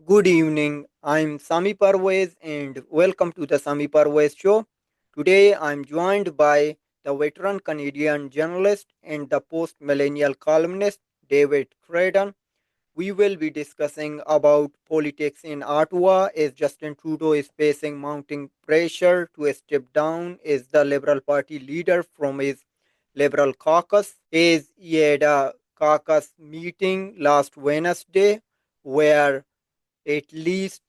Good evening. I'm Sami Parvez and welcome to the Sami Parvez show. Today I'm joined by the veteran Canadian journalist and the post-millennial columnist David Krayden. We will be discussing about politics in Ottawa as Justin Trudeau is facing mounting pressure to step down as the Liberal Party leader from his Liberal caucus. As he had a caucus meeting last Wednesday where at least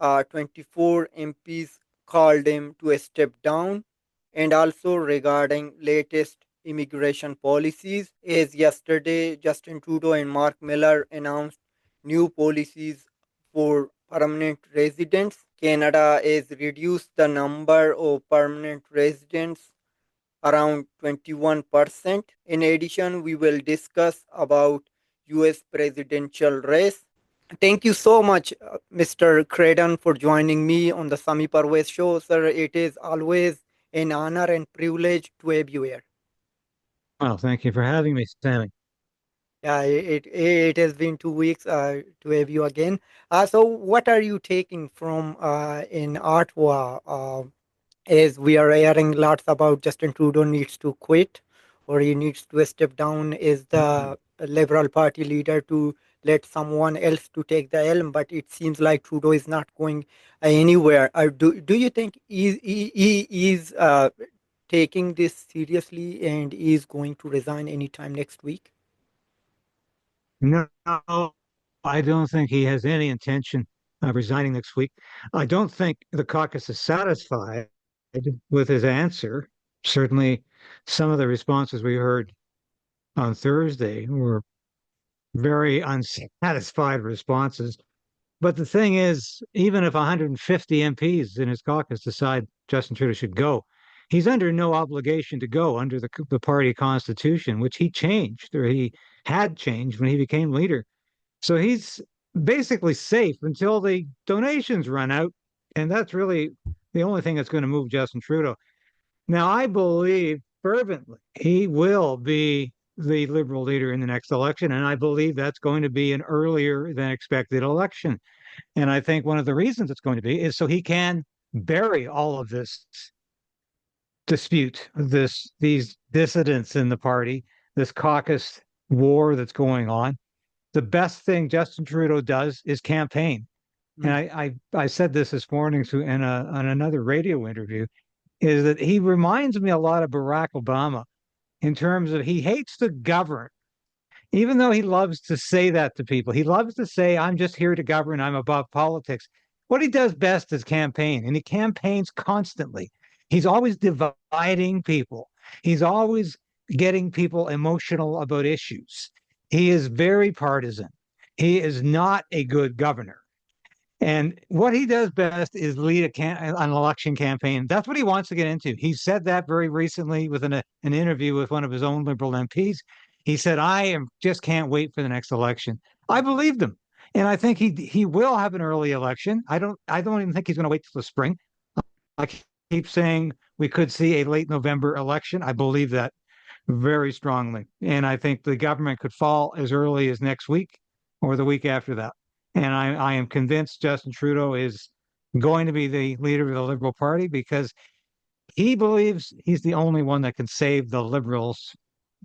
24 MPs called him to step down, and also regarding latest immigration policies. As yesterday, Justin Trudeau and Mark Miller announced new policies for permanent residents. Canada has reduced the number of permanent residents around 21%. In addition, we will discuss about US presidential race. Thank you so much, Mr. Krayden, for joining me on the Sami Parvez show, sir. It is always an honor and privilege to have you here. Well, thank you for having me, Sammy. Yeah, it has been 2 weeks to have you again. So, what are you taking from in Ottawa? As we are hearing lots about Justin Trudeau needs to quit or he needs to step down as the Liberal Party leader to let someone else to take the helm. But it seems like Trudeau is not going anywhere. Do you think he is taking this seriously and is going to resign anytime next week? No, I don't think he has any intention of resigning next week. I don't think the caucus is satisfied with his answer. Certainly, some of the responses we heard on Thursday were very unsatisfied responses. But the thing is, even if 150 MPs in his caucus decide Justin Trudeau should go, he's under no obligation to go under the party constitution, which he changed or he had changed when he became leader. So he's basically safe until the donations run out. And that's really the only thing that's going to move Justin Trudeau. Now, I believe fervently he will be the Liberal leader in the next election. And I believe that's going to be an earlier than expected election. And I think one of the reasons it's going to be is so he can bury all of this dispute, these dissidents in the party, this caucus war that's going on. The best thing Justin Trudeau does is campaign. And Mm. I said this morning on another radio interview, is that he reminds me a lot of Barack Obama in terms of he hates to govern, even though he loves to say that to people. He loves to say, I'm just here to govern, I'm above politics. What he does best is campaign, and he campaigns constantly. He's always dividing people, he's always getting people emotional about issues. He is very partisan. He is not a good governor. And what he does best is lead an election campaign. That's what he wants to get into. He said that very recently with an interview with one of his own Liberal MPs. He said, just can't wait for the next election. I believed him. And I think he will have an early election. I don't even think he's going to wait till the spring. I keep saying we could see a late November election. I believe that very strongly. And I think the government could fall as early as next week or the week after that. And I am convinced Justin Trudeau is going to be the leader of the Liberal Party because he believes he's the only one that can save the Liberals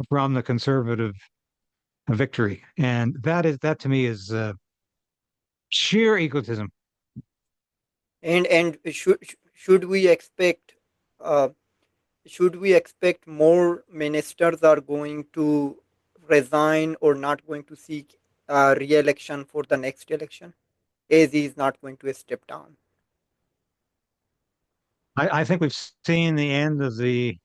from the Conservative victory. And that to me is sheer egotism. And should we expect uh, should we expect more ministers are going to resign or not going to seek re-election for the next election, as he is not going to step down? I think we've seen the end of the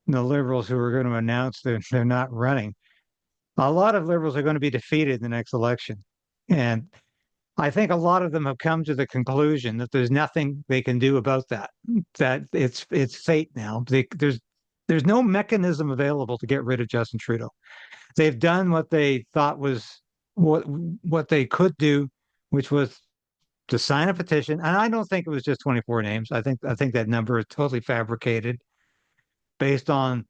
Liberals who are going to announce that they're not running. A lot of Liberals are going to be defeated in the next election. And I think a lot of them have come to the conclusion that there's nothing they can do about that. That it's fate now. There's no mechanism available to get rid of Justin Trudeau. They've done what they thought was what they could do, which was to sign a petition. And I don't think it was just 24 names. I think that number is totally fabricated based on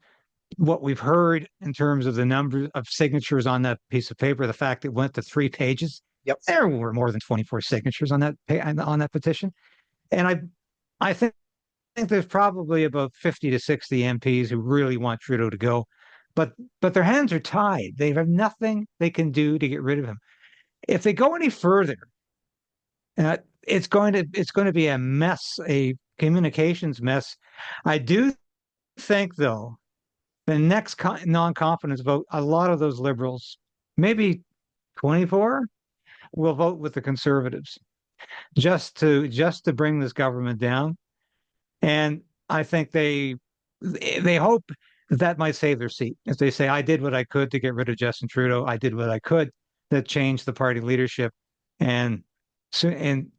what we've heard in terms of the number of signatures on that piece of paper, the fact it went to 3 pages. Yep. There were more than 24 signatures on that petition, and I think there's probably about 50 to 60 MPs who really want Trudeau to go, but but their hands are tied. They have nothing they can do to get rid of him. If they go any further, it's going to be a mess, a communications mess. I do think, though, the next non-confidence vote, a lot of those liberals, maybe 24, will vote with the conservatives just to bring this government down. And I think they hope that might save their seat. If they say, I did what I could to get rid of Justin Trudeau, I did what I could to change the party leadership. And so, and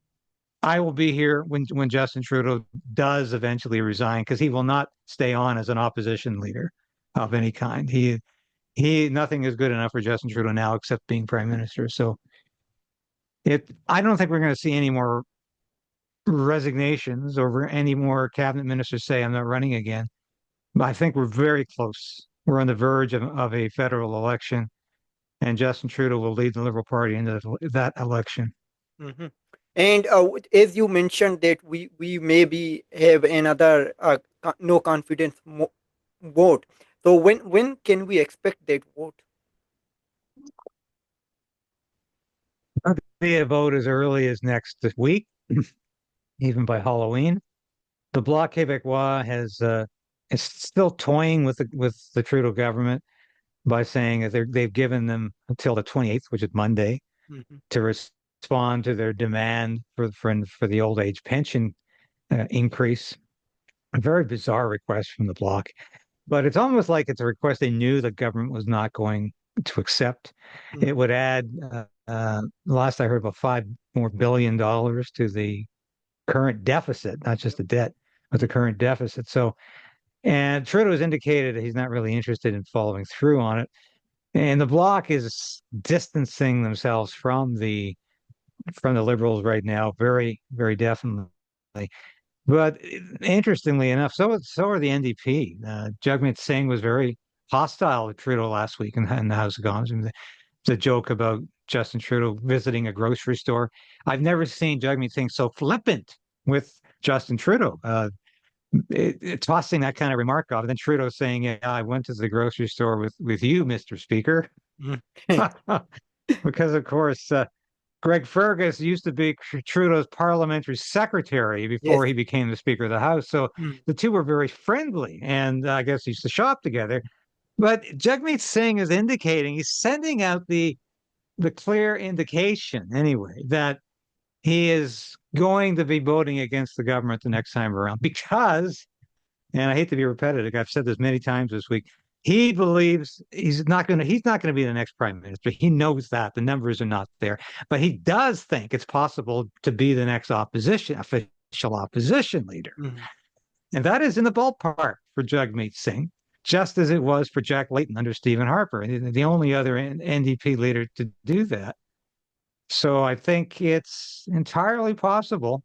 I will be here when Justin Trudeau does eventually resign, because he will not stay on as an opposition leader of any kind. He nothing is good enough for Justin Trudeau now except being prime minister. So I don't think we're going to see any more resignations over any more cabinet ministers say I'm not running again. But I think we're very close. We're on the verge of a federal election, and Justin Trudeau will lead the Liberal Party into that election. Hmm. And as you mentioned that we maybe have another no confidence vote. So when can we expect that vote? Be a vote as early as next week, even by Halloween. The Bloc Québécois is still toying with the Trudeau government by saying that they've given them until the 28th, which is Monday, Hmm. to respond to their demand for the old age pension increase. A very bizarre request from the Bloc, but it's almost like it's a request they knew the government was not going to accept. It Hmm. would add, last I heard, about $5 more billion to the current deficit, not just the debt, but the current deficit. So, and Trudeau has indicated that he's not really interested in following through on it. And the Bloc is distancing themselves from the Liberals right now, very, very definitely. But interestingly enough, so are the NDP. Jagmeet Singh was very hostile to Trudeau last week in the House of Commons. And the joke about Justin Trudeau visiting a grocery store. I've never seen Jagmeet Singh so flippant with Justin Trudeau, tossing that kind of remark off. And then Trudeau saying, "Yeah, I went to the grocery store with you, Mr. Speaker," Hmm. because of course Greg Fergus used to be Trudeau's parliamentary secretary Yes. before he became the Speaker of the House. So Mm. the two were very friendly, and I guess used to shop together. But Jagmeet Singh is indicating, he's sending out the clear indication anyway that he is going to be voting against the government the next time around because, and I hate to be repetitive, I've said this many times this week, he believes he's not going to be the next prime minister. He knows that the numbers are not there, but he does think it's possible to be the next official opposition leader. Mhm. And that is in the ballpark for Jagmeet Singh, just as it was for Jack Layton under Stephen Harper, the only other NDP leader to do that. So I think it's entirely possible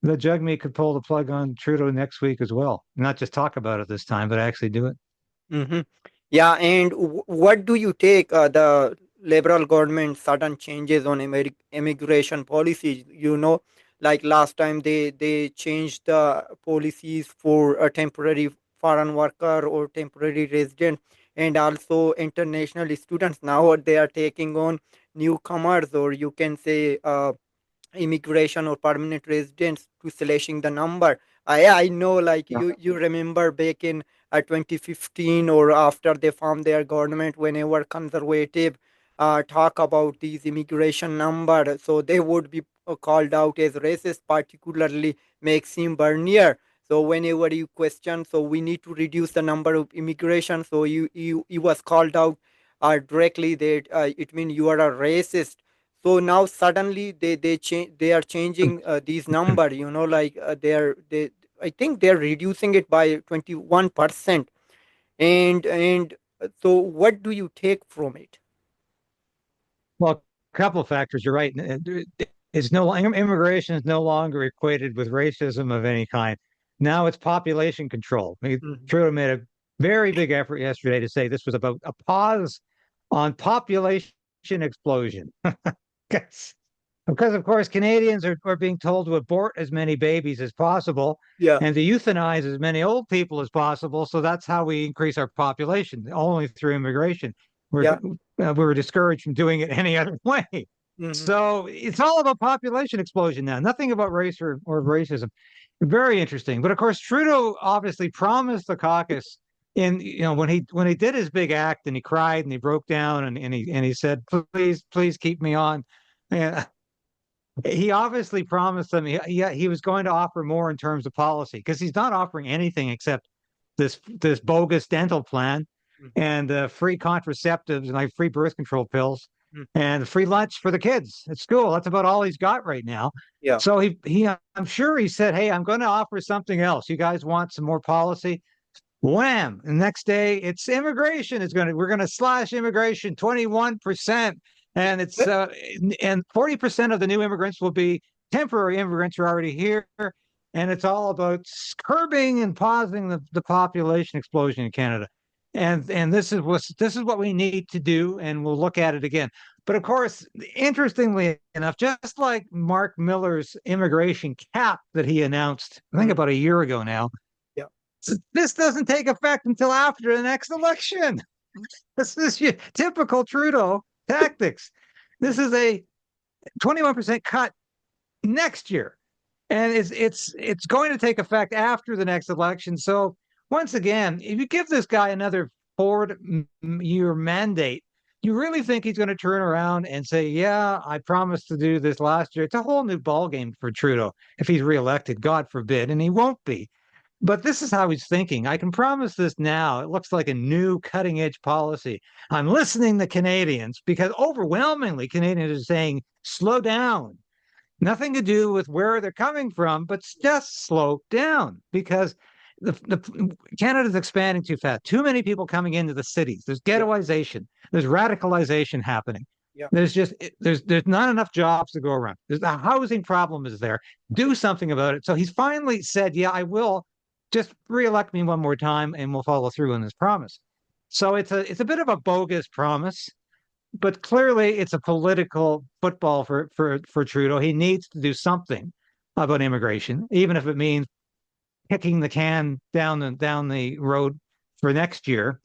that Jagmeet could pull the plug on Trudeau next week as well. Not just talk about it this time, but actually do it. Hmm. Yeah, and what do you take the Liberal government sudden changes on immigration policies? Like last time they changed the policies for a temporary foreign worker or temporary resident, and also international students. Now they are taking on newcomers, or you can say immigration or permanent residents to slashing the number. I know, like you remember back in 2015 or after they formed their government, whenever conservative talk about these immigration number, so they would be called out as racist, particularly Maxime Bernier. So whenever you question, so we need to reduce the number of immigration. So you was called out directly that it means you are a racist. So now suddenly they are changing these number, like they I think they're reducing it by 21%. And so what do you take from it? Well, a couple of factors. You're right. It's no immigration is no longer equated with racism of any kind. Now it's population control. Mhm. Trudeau made a very big effort yesterday to say this was about a pause on population explosion. Because of course, Canadians are being told to abort as many babies as possible Yeah, and to euthanize as many old people as possible. So that's how we increase our population, only through immigration. We're, yeah. we were discouraged from doing it any other way. Hmm. So it's all about population explosion now, nothing about race or racism. Very interesting. But of course, Trudeau obviously promised the caucus in when he did his big act and he cried and he broke down and he said, please keep me on. And he obviously promised them he was going to offer more in terms of policy because he's not offering anything except this bogus dental plan Hmm. and free contraceptives and like free birth control pills Hmm. and free lunch for the kids at school. That's about all he's got right now. Yeah. So he I'm sure he said, "Hey, I'm going to offer something else. You guys want some more policy?" Wham! The next day, it's immigration. We're gonna slash immigration 21%, and it's and 40% of the new immigrants will be temporary immigrants who are already here, and it's all about curbing and pausing the population explosion in Canada. And this is what we need to do, and we'll look at it again. But of course, interestingly enough, just like Mark Miller's immigration cap that he announced, I think Mm. about a year ago now, Yeah. this doesn't take effect until after the next election. This is your typical Trudeau tactics. Mm. This is a 21% cut next year. And it's going to take effect after the next election. So once again, if you give this guy another 4-year mandate, you really think he's going to turn around and say, "Yeah, I promised to do this last year." It's a whole new ballgame for Trudeau if he's reelected, God forbid, and he won't be. But this is how he's thinking. I can promise this now. It looks like a new cutting edge policy. I'm listening to Canadians because overwhelmingly Canadians are saying, slow down. Nothing to do with where they're coming from, but just slow down because Canada's expanding too fast. Too many people coming into the cities. There's Yeah. ghettoization. There's radicalization happening. Yeah. There's not enough jobs to go around. There's the housing problem is there. Do something about it. So he's finally said, "Yeah, I will. Just reelect me one more time, and we'll follow through on this promise." So it's a bit of a bogus promise, but clearly it's a political football for Trudeau. He needs to do something about immigration, even if it means kicking the can down the road for next year,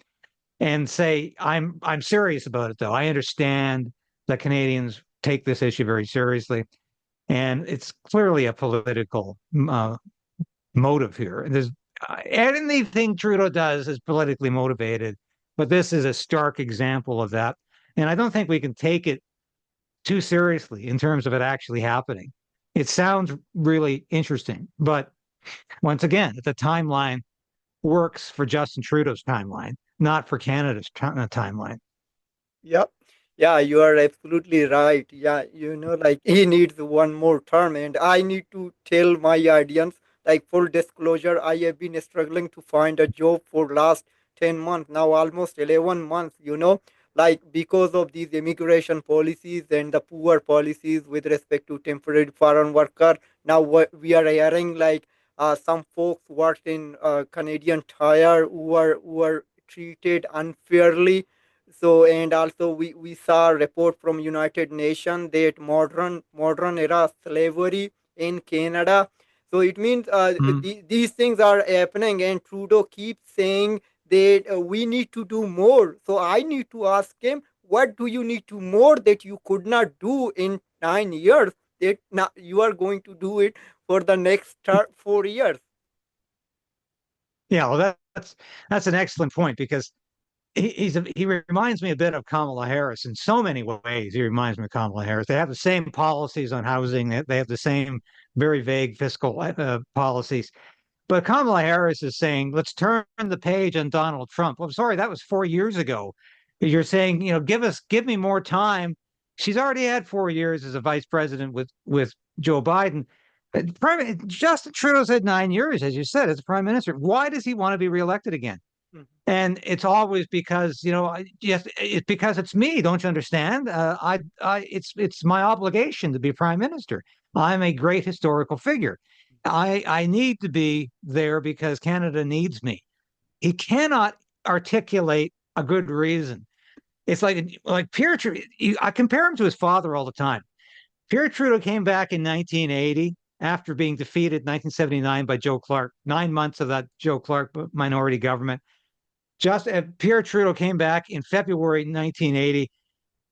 and say, I'm serious about it though. I understand that Canadians take this issue very seriously, and it's clearly a political motive here. There's anything Trudeau does is politically motivated, but this is a stark example of that. And I don't think we can take it too seriously in terms of it actually happening. It sounds really interesting, but once again, the timeline works for Justin Trudeau's timeline, not for Canada's timeline. Yeah, yeah, you are absolutely right. Yeah, like he needs one more term, and I need to tell my audience, like full disclosure, I have been struggling to find a job for last 10 months now, almost 11 months. Like because of these immigration policies and the poor policies with respect to temporary foreign worker. Now what we are hearing like some folks worked in Canadian Tire who are treated unfairly, so and also we saw a report from United Nations that modern era slavery in Canada. So it means Mm. these things are happening, and Trudeau keeps saying that we need to do more. So I need to ask him, what do you need to more that you could not do in 9 years? That now you are going to do it for the next 4 years. Yeah, well, that's an excellent point because he reminds me a bit of Kamala Harris in so many ways. He reminds me of Kamala Harris. They have the same policies on housing. They have the same very vague fiscal policies. But Kamala Harris is saying, let's turn the page on Donald Trump. I'm sorry, that was 4 years ago. You're saying, give me more time. She's already had 4 years as a vice president with Joe Biden. Justin Trudeau's had 9 years, as you said, as a prime minister. Why does he want to be reelected again? Mhm. And it's always because yes, it's because it's me. Don't you understand? It's my obligation to be prime minister. I'm a great historical figure. I need to be there because Canada needs me. He cannot articulate a good reason. It's like Pierre. I compare him to his father all the time. Pierre Trudeau came back in 1980 after being defeated in 1979 by Joe Clark, 9 months of that Joe Clark minority government. Just Pierre Trudeau came back in February 1980.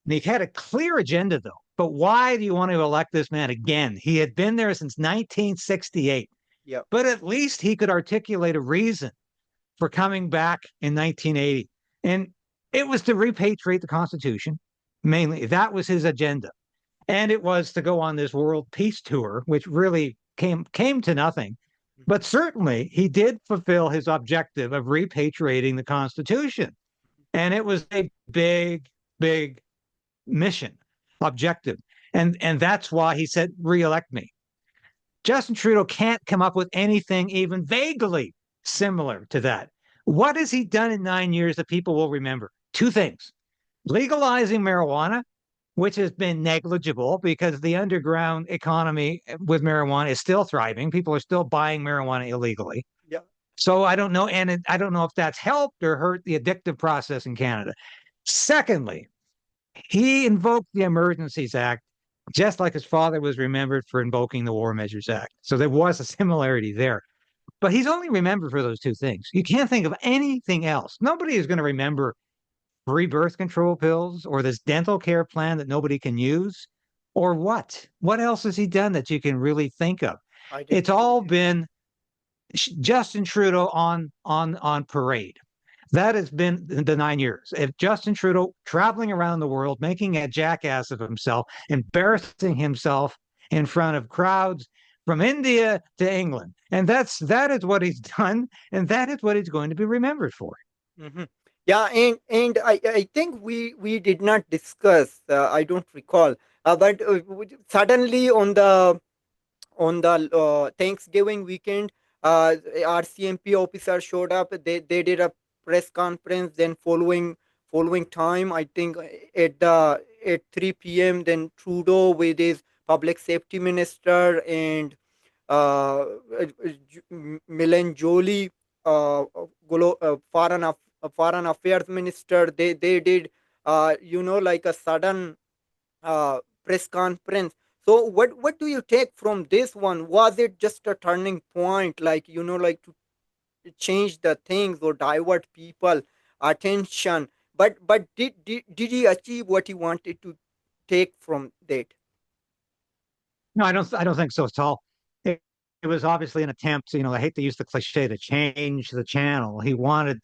And he had a clear agenda, though. But why do you want to elect this man again? He had been there since 1968. Yeah. But at least he could articulate a reason for coming back in 1980. And it was to repatriate the Constitution, mainly. That was his agenda. And it was to go on this world peace tour, which really came to nothing. Mhm. But certainly he did fulfill his objective of repatriating the Constitution. And it was a big, big mission, objective. And that's why he said, reelect me. Justin Trudeau can't come up with anything even vaguely similar to that. What has he done in 9 years that people will remember? Two things: legalizing marijuana, which has been negligible because the underground economy with marijuana is still thriving. People are still buying marijuana illegally. Yeah. So I don't know. And I don't know if that's helped or hurt the addictive process in Canada. Secondly, he invoked the Emergencies Act just like his father was remembered for invoking the War Measures Act. So there was a similarity there. But he's only remembered for those two things. You can't think of anything else. Nobody is going to remember free birth control pills or this dental care plan that nobody can use or what? What else has he done that you can really think of? It's Identity. all been Justin Trudeau on parade. That has been the 9 years. If Justin Trudeau traveling around the world, making a jackass of himself, embarrassing himself in front of crowds from India to England. And that is what he's done, and that is what he's going to be remembered for. Hmm. Yeah, and I think we did not discuss. I don't recall, but suddenly on the Thanksgiving weekend, our CMP officer showed up. They did a press conference. Then following time, I think at 3 p.m. Then Trudeau with his public safety minister and uh, Melanjoli, foreign affairs minister. They did like a sudden press conference. So what do you take from this one? Was it just a turning point, like like to change the things or divert people attention? But did he achieve what he wanted to take from that? No, I don't think so at all. It was obviously an attempt, I hate to use the cliche, to change the channel. He wanted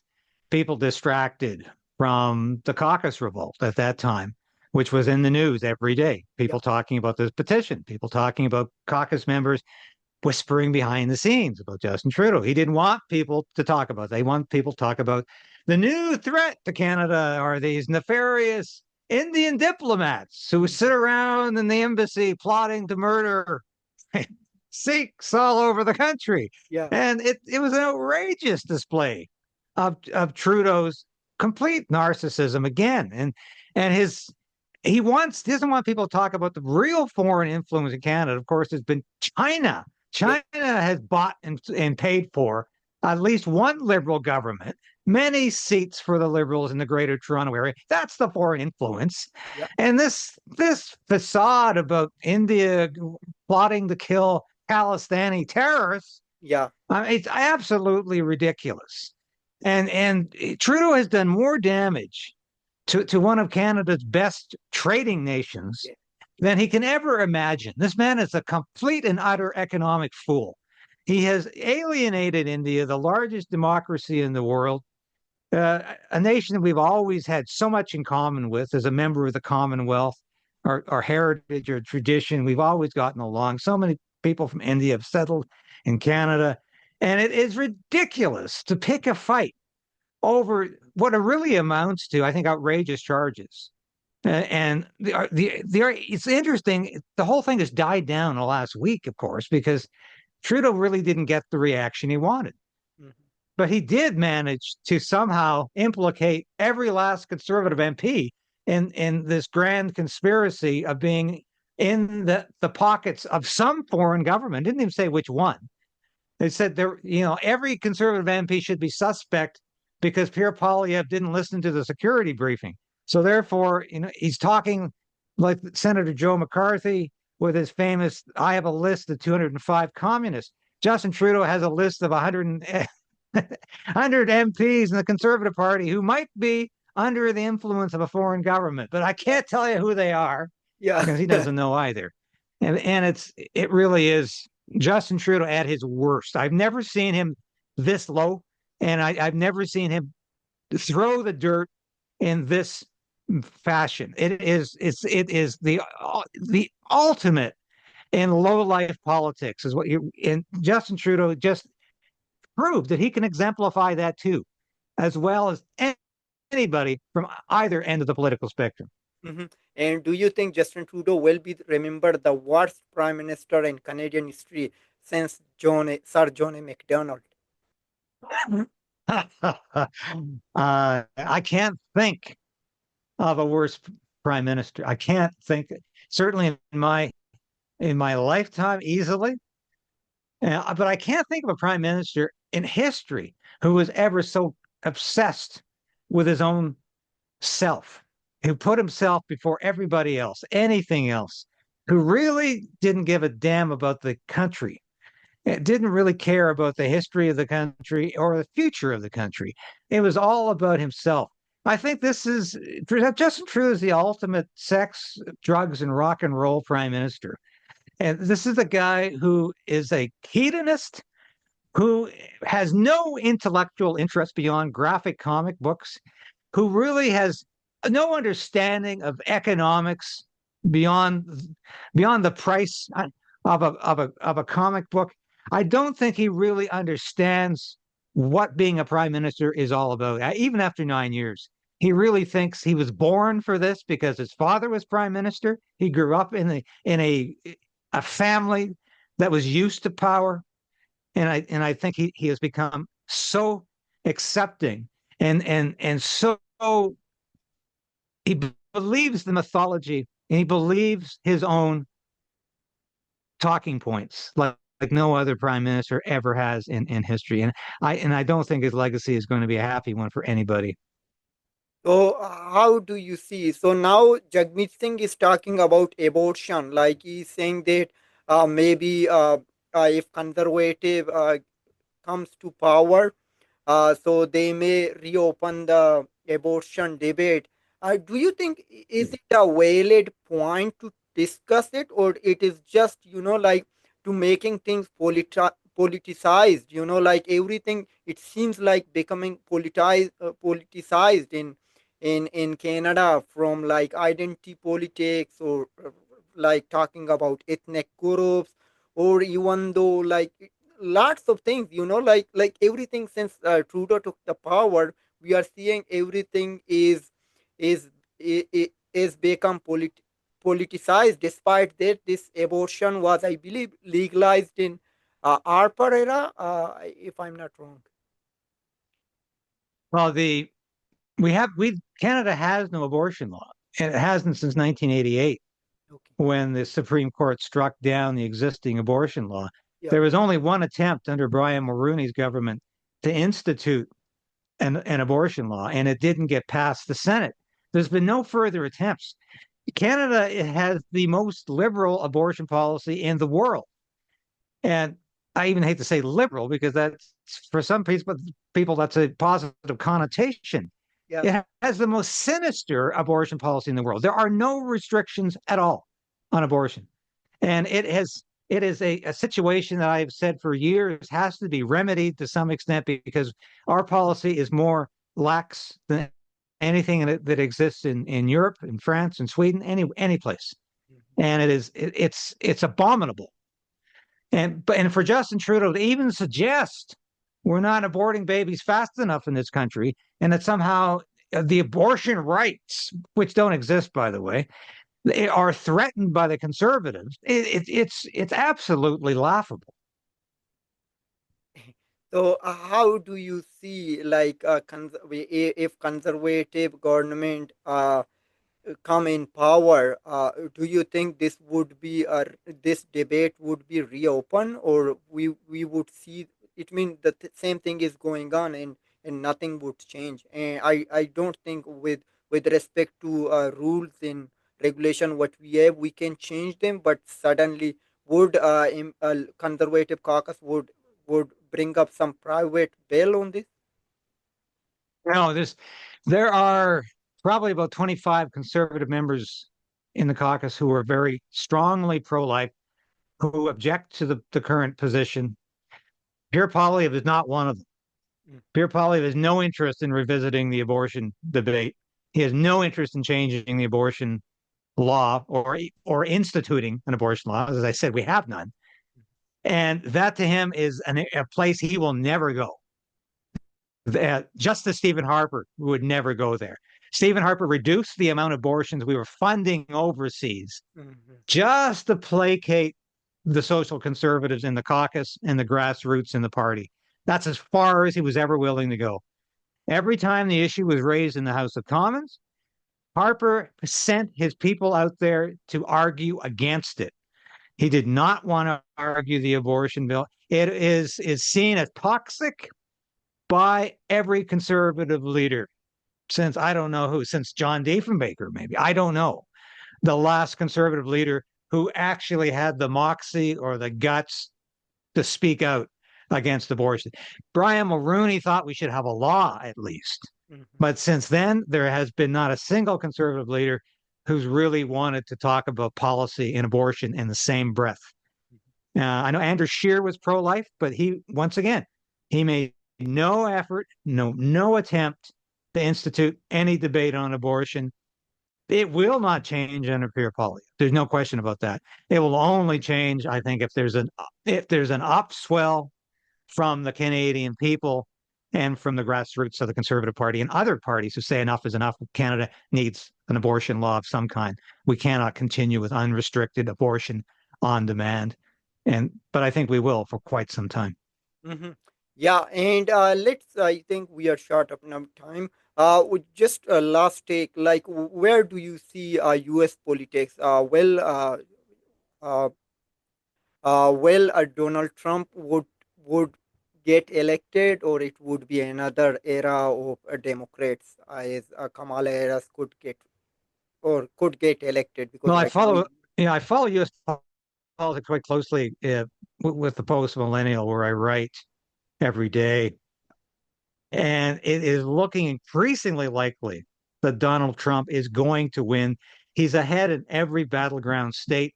people distracted from the caucus revolt at that time, which was in the news every day. Yeah. People talking about this petition, people talking about caucus members whispering behind the scenes about Justin Trudeau. He didn't want people to talk about it. They want people to talk about the new threat to Canada are these nefarious Indian diplomats who sit Mhm. around in the embassy plotting to murder Sikhs all over the country. Yeah. And it was an outrageous display of Trudeau's complete narcissism again. And he doesn't want people to talk about the real foreign influence in Canada. Of course, has been China. Yeah. China has bought and paid for at least one Liberal government, many seats for the Liberals in the Greater Toronto area. That's the foreign influence. Yeah. And this facade about India plotting to kill Palestinian terrorists, Yeah. it's absolutely ridiculous. And Trudeau has done more damage to one of Canada's best trading nations Yeah. than he can ever imagine. This man is a complete and utter economic fool. He has alienated India, the largest democracy in the world, a nation that we've always had so much in common with as a member of the Commonwealth, our heritage, our tradition. We've always gotten along. So many people from India have settled in Canada. And it is ridiculous to pick a fight over what it really amounts to, I think, outrageous charges. And it's interesting. The whole thing has died down in the last week, of course, because Trudeau really didn't get the reaction he wanted. Mhm. But he did manage to somehow implicate every last Conservative MP in this grand conspiracy of being in the pockets of some foreign government. Didn't even say which one. They said every Conservative MP should be suspect because Pierre Poilievre didn't listen to the security briefing. So therefore, he's talking like Senator Joe McCarthy with his famous, I have a list of 205 communists. Justin Trudeau has a list of 100 MPs in the Conservative Party who might be under the influence of a foreign government, but I can't tell you who they are Yeah. because he doesn't know either. And it really is Justin Trudeau at his worst. I've never seen him this low, and I've never seen him throw the dirt in this fashion. It is the ultimate in low life politics is what you and Justin Trudeau just proved that he can exemplify that too, as well as anybody from either end of the political spectrum. Mhm. And do you think Justin Trudeau will be remembered the worst prime minister in Canadian history since Sir John A. Macdonald? I can't think of a worse prime minister. I can't think, certainly in my lifetime, easily. But I can't think of a prime minister in history who was ever so obsessed with his own self, who put himself before everybody else, anything else, who really didn't give a damn about the country. It didn't really care about the history of the country or the future of the country. It was all about himself. I think this is Justin Trudeau is the ultimate sex, drugs, and rock and roll prime minister. And this is a guy who is a hedonist who has no intellectual interest beyond graphic comic books, who really has no understanding of economics beyond beyond the price of a comic book. I don't think he really understands what being a prime minister is all about. Even after 9 years, he really thinks he was born for this because his father was prime minister. He grew up in a family that was used to power, and I think he has become so accepting and so he believes the mythology and he believes his own talking points like no other prime minister ever has in history. And I don't think his legacy is going to be a happy one for anybody. So, how do you see? So now Jagmeet Singh is talking about abortion, like he's saying that maybe if conservative comes to power, so they may reopen the abortion debate. Do you think is it a valid point to discuss it, or it is just like to making things politicized? Like everything, it seems like becoming politicized in Canada, from like identity politics, or like talking about ethnic groups, or even though like lots of things, like everything since Trudeau took the power, we are seeing everything is is become politicized. Despite that, this abortion was, I believe, legalized in Harper era, if I'm not wrong. Well, we Canada has no abortion law, and it hasn't since 1988 Okay. when the Supreme Court struck down the existing abortion law. Yeah. There was only one attempt under Brian Mulroney's government to institute an abortion law, and it didn't get past the Senate. There's been no further attempts. Canada has the most liberal abortion policy in the world. And I even hate to say liberal because that's for some people that's a positive connotation. Yeah. It has the most sinister abortion policy in the world. There are no restrictions at all on abortion. And it is a situation that I've said for years has to be remedied to some extent because our policy is more lax than anything that exists in Europe, in France, in Sweden, any place. Mhm. And it's abominable. And for Justin Trudeau to even suggest we're not aborting babies fast enough in this country, and that somehow the abortion rights, which don't exist, by the way, they are threatened by the conservatives. It's absolutely laughable. So, how do you see like if conservative government come in power, do you think this would be this debate would be reopened, or we would see it mean the same thing is going on, and nothing would change? And I don't think with respect to rules in regulation what we have, we can change them. But suddenly, would conservative caucus would bring up some private bill on this? No, there are probably about 25 conservative members in the caucus who are very strongly pro-life, who object to the current position. Pierre Poilievre is not one of them. Mm, Pierre Poilievre has no interest in revisiting the abortion debate. He has no interest in changing the abortion law or instituting an abortion law. As I said, we have none. And that to him is a place he will never go. Justice Stephen Harper would never go there. Stephen Harper reduced the amount of abortions we were funding overseas mhm, just to placate the social conservatives in the caucus and the grassroots in the party. That's as far as he was ever willing to go. Every time the issue was raised in the House of Commons, Harper sent his people out there to argue against it. He did not want to argue the abortion bill. It is seen as toxic by every conservative leader since I don't know who, since John Diefenbaker, maybe. I don't know. The last conservative leader who actually had the moxie or the guts to speak out against abortion. Brian Mulroney thought we should have a law at least. mhm, But since then, there has been not a single conservative leader who's really wanted to talk about policy and abortion in the same breath. I know Andrew Scheer was pro-life, but once again, he made no effort, no attempt to institute any debate on abortion. It will not change under Pierre Poilievre. There's no question about that. It will only change, I think, if there's an upswell from the Canadian people and from the grassroots of the Conservative Party and other parties who say enough is enough. Canada needs an abortion law of some kind. We cannot continue with unrestricted abortion on demand. But I think we will for quite some time. mhm. Yeah, and let's. I think we are short of enough time. With just a last take, like, where do you see U.S. politics? Uh, Donald Trump would get elected, or it would be another era of Democrats, as Kamala Harris could get elected, because Well, right now. I follow U.S. politics quite closely with the Post Millennial, where I write every day. And it is looking increasingly likely that Donald Trump is going to win. He's ahead in every battleground state.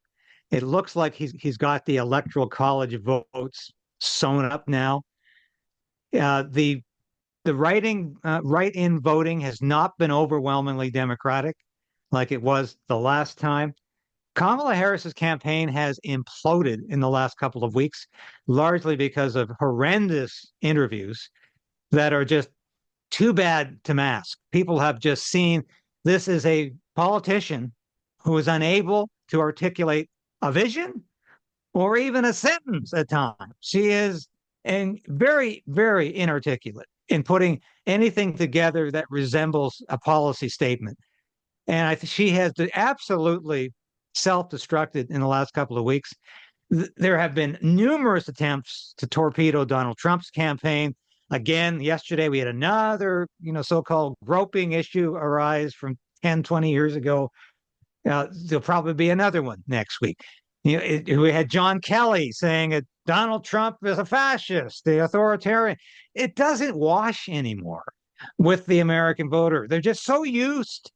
It looks like he's got the electoral college votes sewn up now. The write-in voting has not been overwhelmingly Democratic like it was the last time. Kamala Harris's campaign has imploded in the last couple of weeks, largely because of horrendous interviews that are just too bad to mask. People have just seen this is a politician who is unable to articulate a vision or even a sentence at times. She is very, very inarticulate in putting anything together that resembles a policy statement. And she has absolutely self-destructed in the last couple of weeks. There have been numerous attempts to torpedo Donald Trump's campaign. Again, yesterday we had another, so-called groping issue arise from 10, 20 years ago. There'll probably be another one next week. We had John Kelly saying that Donald Trump is a fascist, the authoritarian. It doesn't wash anymore with the American voter. They're just so used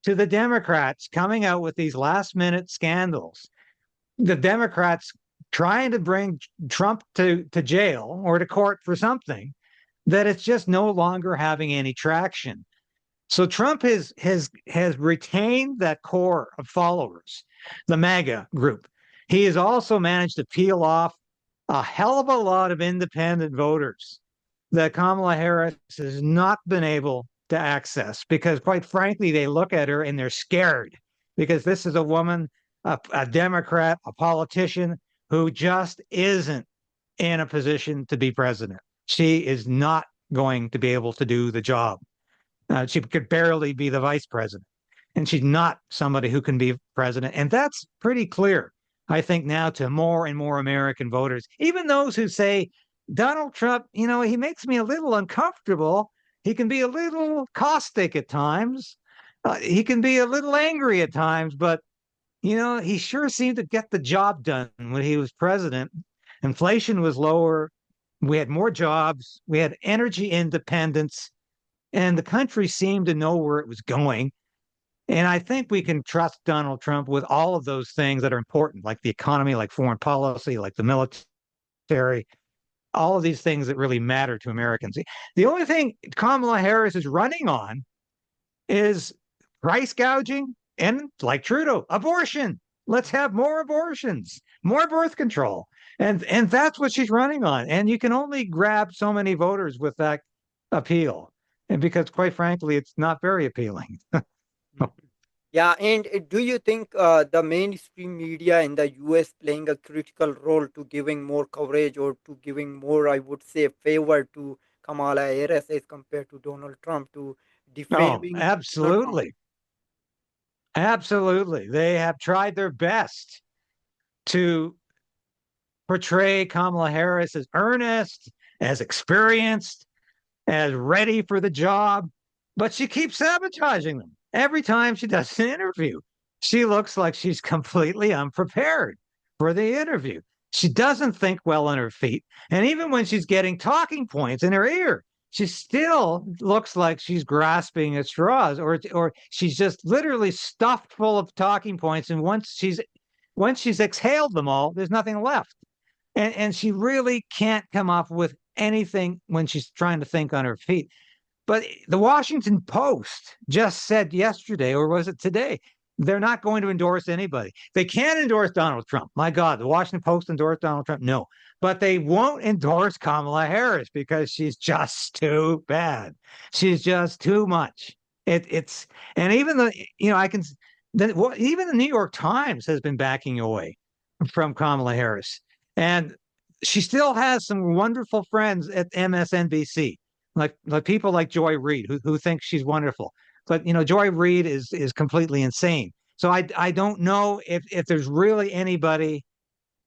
to the Democrats coming out with these last-minute scandals. The Democrats trying to bring Trump to jail or to court for something that it's just no longer having any traction. So Trump has retained that core of followers, the MAGA group. He has also managed to peel off a hell of a lot of independent voters that Kamala Harris has not been able to access because, quite frankly, they look at her and they're scared because this is a woman, a Democrat, a politician who just isn't in a position to be president. She is not going to be able to do the job. She could barely be the vice president. And she's not somebody who can be president. And that's pretty clear, I think, now to more and more American voters, even those who say, Donald Trump, he makes me a little uncomfortable. He can be a little caustic at times. He can be a little angry at times, but he sure seemed to get the job done when he was president. Inflation was lower. We had more jobs. We had energy independence, and the country seemed to know where it was going. And I think we can trust Donald Trump with all of those things that are important, like the economy, like foreign policy, like the military, all of these things that really matter to Americans. The only thing Kamala Harris is running on is price gouging and, like Trudeau, abortion. Let's have more abortions, more birth control. And that's what she's running on. And you can only grab so many voters with that appeal. And because quite frankly, it's not very appealing. Mhm. Yeah, and do you think the mainstream media in the US playing a critical role to giving more coverage or to giving more, I would say, favor to Kamala Harris as compared to Donald Trump to Oh, defaming Donald Trump? absolutely. Absolutely. They have tried their best to portray Kamala Harris as earnest, as experienced, as ready for the job, but she keeps sabotaging them. Every time she does an interview, she looks like she's completely unprepared for the interview. She doesn't think well on her feet. And even when she's getting talking points in her ear, she still looks like she's grasping at straws, or she's just literally stuffed full of talking points. And once she's exhaled them all, there's nothing left. And she really can't come up with anything when she's trying to think on her feet. But the Washington Post just said yesterday, or was it today, they're not going to endorse anybody. They can't endorse Donald Trump. My God, the Washington Post endorsed Donald Trump? No. But they won't endorse Kamala Harris because she's just too bad. She's just too much. It's and even I can even the New York Times has been backing away from Kamala Harris, and she still has some wonderful friends at MSNBC, like people like Joy Reid who think she's wonderful. But Joy Reid is completely insane. So I don't know if there's really anybody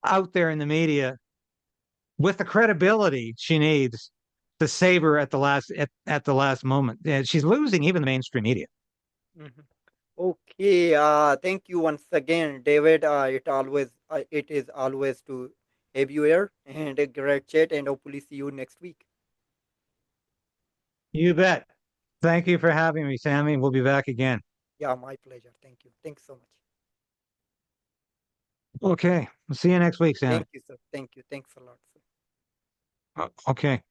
out there in the media with the credibility she needs to save her at the last moment. Yeah, she's losing even the mainstream media. Mhm. Okay, thank you once again, David. It is always to have you here and a great chat, and hopefully see you next week. You bet. Thank you for having me, Sammy. We'll be back again. Yeah, my pleasure. Thank you. Thanks so much. Okay. We'll see you next week, Sammy. Thank you, sir. Thank you. Thanks a lot, sir. Okay.